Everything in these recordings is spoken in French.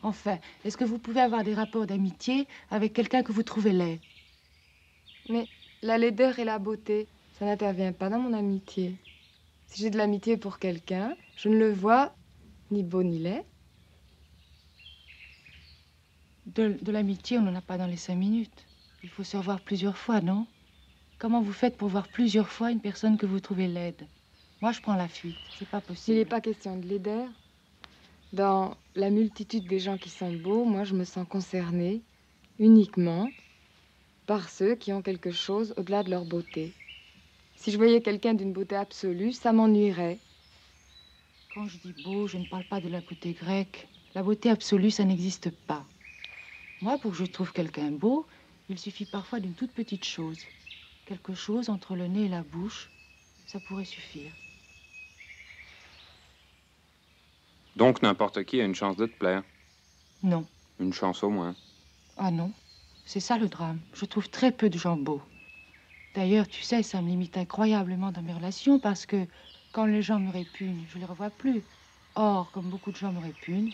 Enfin, est-ce que vous pouvez avoir des rapports d'amitié avec quelqu'un que vous trouvez laid? Mais la laideur et la beauté, ça n'intervient pas dans mon amitié. Si j'ai de l'amitié pour quelqu'un, je ne le vois ni beau ni laid. De l'amitié, on n'en a pas dans les 5 minutes. Il faut se revoir plusieurs fois, non? Comment vous faites pour voir plusieurs fois une personne que vous trouvez laide? Moi, je prends la fuite. C'est pas Il n'est possible. pas question de laideur. Dans la multitude des gens qui sont beaux, moi, je me sens concernée uniquement par ceux qui ont quelque chose au-delà de leur beauté. Si je voyais quelqu'un d'une beauté absolue, ça m'ennuierait. Quand je dis beau, je ne parle pas de la beauté grecque. La beauté absolue, ça n'existe pas. Moi, pour que je trouve quelqu'un beau, il suffit parfois d'une toute petite chose. Quelque chose entre le nez et la bouche, ça pourrait suffire. Donc n'importe qui a une chance de te plaire. Non. Une chance au moins. Ah non. C'est ça le drame. Je trouve très peu de gens beaux. D'ailleurs, tu sais, ça me limite incroyablement dans mes relations parce que quand les gens me répugnent, je les revois plus. Or, comme beaucoup de gens me répugnent,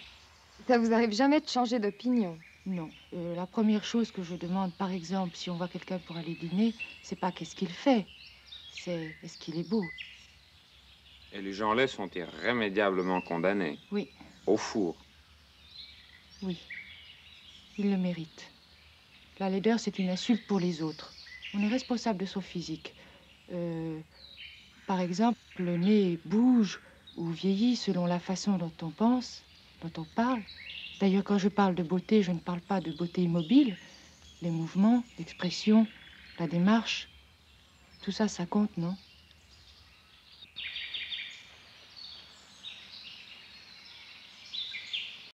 Ça vous arrive jamais de changer d'opinion? non. La première chose que je demande, par exemple, si on voit quelqu'un pour aller dîner, c'est pas qu'est-ce qu'il fait, c'est est-ce qu'il est beau. Et les gens laids sont irrémédiablement condamnés. Oui, Au four. oui. Il le mérite. La laideur, c'est une insulte pour les autres. On est responsable de son physique. Par exemple, le nez bouge ou vieillit selon la façon dont on pense, dont on parle. D'ailleurs, quand je parle de beauté, je ne parle pas de beauté immobile. Les mouvements, l'expression, la démarche, tout ça, ça compte, non?